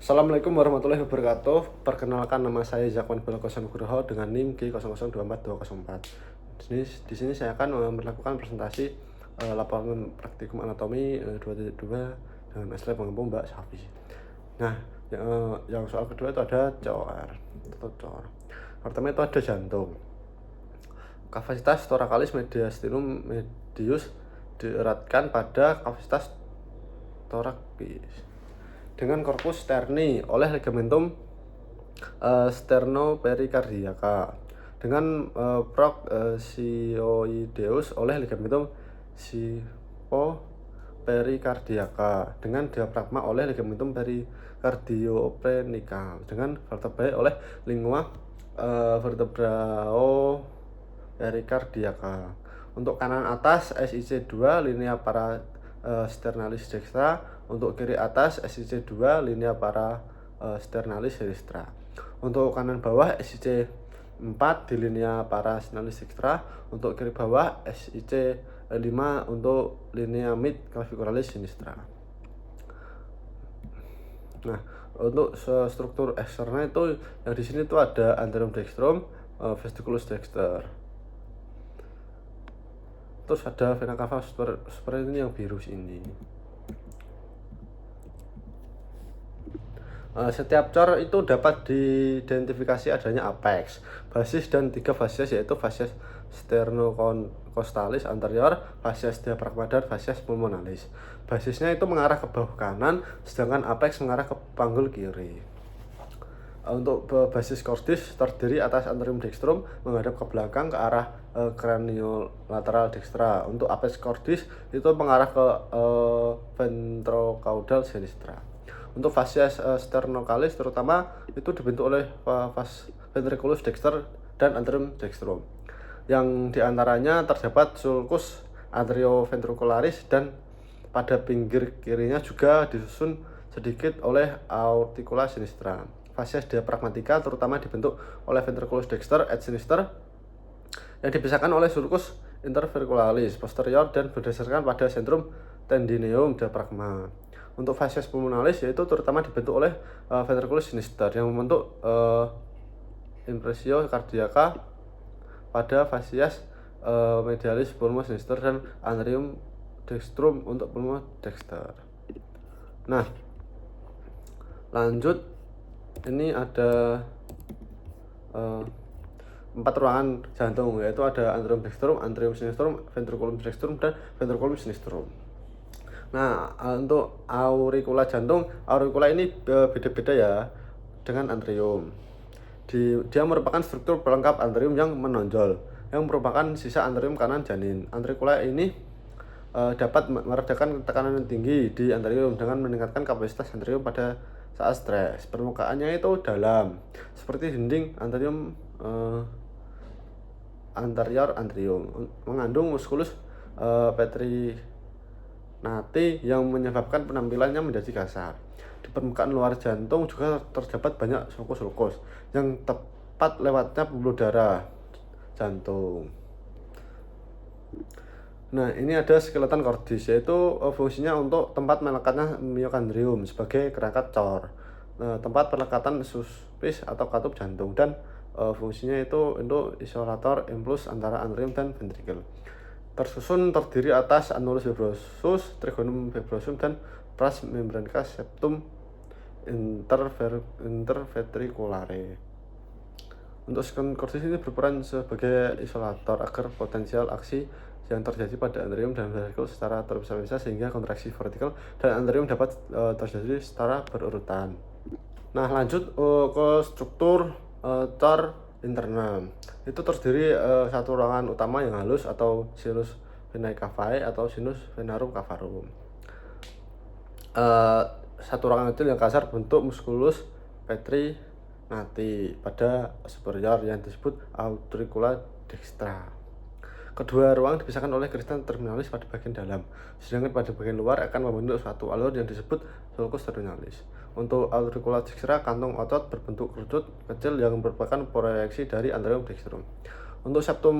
Assalamualaikum warahmatullahi wabarakatuh. Perkenalkan, nama saya Zakwan Balakosan Nugroho dengan NIM G0024204. Di sini saya akan melakukan presentasi laporan praktikum anatomi 2.2 dengan SLab pengempu Mbak Safi. Nah, yang soal kedua itu ada COR. Pertama itu ada jantung. Kapasitas thoracalis mediastinum medius dieratkan pada kapasitas thoracis dengan corpus sterni oleh ligamentum sternopericardiaca, dengan proxioideus oleh ligamentum sipopericardiaca, dengan diafragma oleh ligamentum pericardiopenical, dengan vertebrae oleh lingua vertebrao-pericardiaca. Untuk kanan atas SIC2 linea para sternalis dextra, untuk kiri atas SIC2 linea para sternalis sinistra. Untuk kanan bawah SIC4 di linea para sternalis dextra, untuk kiri bawah SIC5 untuk linea mid clavicularis sinistra. Nah, untuk struktur eksternal itu yang di sini tuh ada anterior dextrum, vesticulus dexter. Terus ada vena cava seperti ini yang biru ini. Setiap cor itu dapat diidentifikasi adanya apex, basis, dan 3 fasies, yaitu fasies sternocostalis anterior, fasies diafragma, dan fasies pulmonalis. Basisnya itu mengarah ke bahu kanan, sedangkan apex mengarah ke panggul kiri. Untuk basis cordis terdiri atas anterior dextrum menghadap ke belakang ke arah craniolateral dextra. Untuk apex cordis itu mengarah ke ventrocaudal sinistra. Untuk fasies sternocalis terutama itu dibentuk oleh ventriculus dexter dan anterior dextrum, yang diantaranya terdapat sulcus anterioventricularis, dan pada pinggir kirinya juga disusun sedikit oleh auricula sinistra. Fasies diafragmatika terutama dibentuk oleh ventriculus dexter et sinister, yang dipisahkan oleh sulcus interventricularis posterior dan berdasarkan pada centrum tendineum diafragma. Untuk fasies pulmonalis yaitu terutama dibentuk oleh ventriculus sinister yang membentuk impressio cardiaca pada fasies medialis pulmo sinister dan anterior dextrum untuk pulmo dexter. Nah, lanjut, ini ada 4 ruangan jantung, yaitu ada anterior dextrum, anterior sinistrum, ventriculum dextrum, dan ventriculum sinistrum. Nah, untuk auricula jantung, auricula ini beda-beda ya dengan antrium. Dia merupakan struktur pelengkap antrium yang menonjol, yang merupakan sisa antrium kanan janin. Auricula ini dapat meredakan tekanan yang tinggi di antrium dengan meningkatkan kapasitas antrium pada saat stres. Permukaannya itu dalam, seperti dinding antrium anterior antrium, mengandung musculus petrinati yang menyebabkan penampilannya menjadi kasar. Di permukaan luar jantung juga terdapat banyak sulcus yang tepat lewatnya pembuluh darah jantung. Nah, ini ada skeleton cordis, yaitu fungsinya untuk tempat melekatnya miokondrium sebagai kerangka cor, tempat pelekatan suspis atau katup jantung, dan fungsinya itu untuk isolator impuls antara antrium dan ventrikel. Tersusun terdiri atas annulus fibrosus, trigonum fibrosum, dan pars membranica septum interventriculare. Untuk skeleton cordis ini berperan sebagai isolator agar potensial aksi yang terjadi pada antrium dan ventrikel secara terpisah-pisah, sehingga kontraksi vertikal dan antrium dapat terjadi secara berurutan. Nah, lanjut ke struktur cor internal. Itu terdiri satu ruangan utama yang halus atau sinus venae cavae atau sinus venarum cavarum. Satu ruangan kecil yang kasar bentuk musculus petrinati pada superior yang disebut auricula dextra. Kedua ruang dipisahkan oleh kristal terminalis pada bagian dalam, sedangkan pada bagian luar akan membentuk suatu alur yang disebut sulcus terminalis. Untuk auricula dextra, kantong otot berbentuk kerucut kecil yang merupakan proyeksi dari anterior dextrum. Untuk septum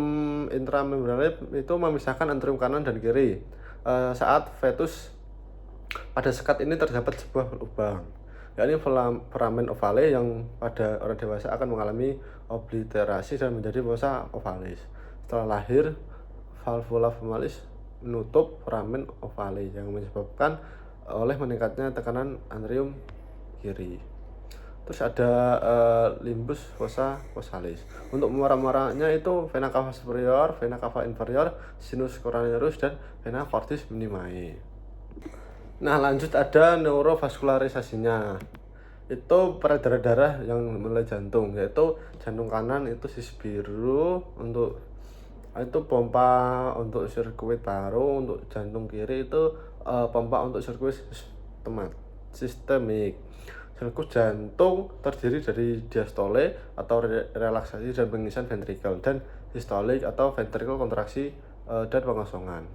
intramembranale itu memisahkan anterior kanan dan kiri. Saat fetus pada sekat ini terdapat sebuah lubang yakni foramen ovale yang pada orang dewasa akan mengalami obliterasi dan menjadi fossa ovalis. Setelah lahir, valvula vomalis menutup foramen ovale yang menyebabkan oleh meningkatnya tekanan anterium kiri. Terus ada limbus fossa vosalis. Untuk muara-muaranya itu vena cava superior, vena cava inferior, sinus coronaris dan vena portis minimae. Nah, lanjut ada neurovaskularisasinya. Itu peredaran darah yang mulai jantung, yaitu jantung kanan itu sisi biru untuk itu pompa untuk sirkuit paru, untuk jantung kiri itu pompa untuk sirkuit sistemik. Sirkuit jantung terdiri dari diastole atau relaksasi dan pengisian ventrikel dan sistole atau ventrikel kontraksi dan pengosongan.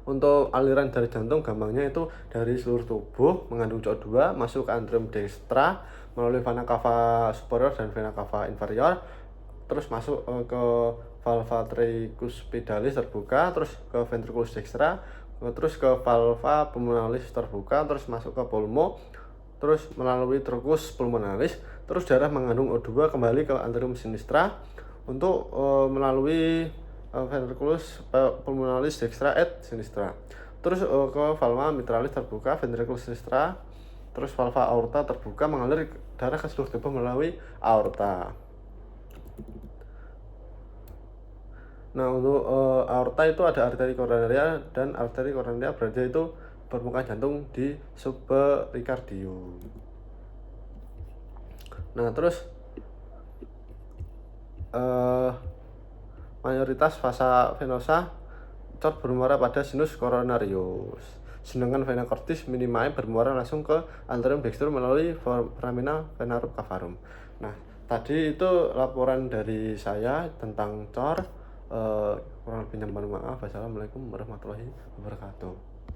Untuk aliran dari jantung gampangnya itu dari seluruh tubuh mengandung CO2 masuk ke anterium dextra melalui vena cava superior dan vena cava inferior, terus masuk ke valva tricuspidalis terbuka, terus ke ventriculus dextra, terus ke valva pulmonalis terbuka, terus masuk ke pulmo, terus melalui truncus pulmonalis, terus darah mengandung O2 kembali ke anterium sinistra untuk melalui ventriculus pulmonalis dextra et sinistra, terus ke valva mitralis terbuka, ventriculus sinistra, terus valva aorta terbuka mengalir darah ke seluruh tubuh melalui aorta. Nah, untuk aorta itu ada arteri koronaria dan arteri koronaria berada itu permukaan jantung di subperikardium. Nah, terus mayoritas vasa venosa cor bermuara pada sinus coronarius, sedangkan vena cortis minimae bermuara langsung ke anterium dextrum melalui foramina venarum cavarum. Nah, tadi itu laporan dari saya tentang cor. Kurang lebihnya mohon maaf. Wassalamualaikum warahmatullahi wabarakatuh.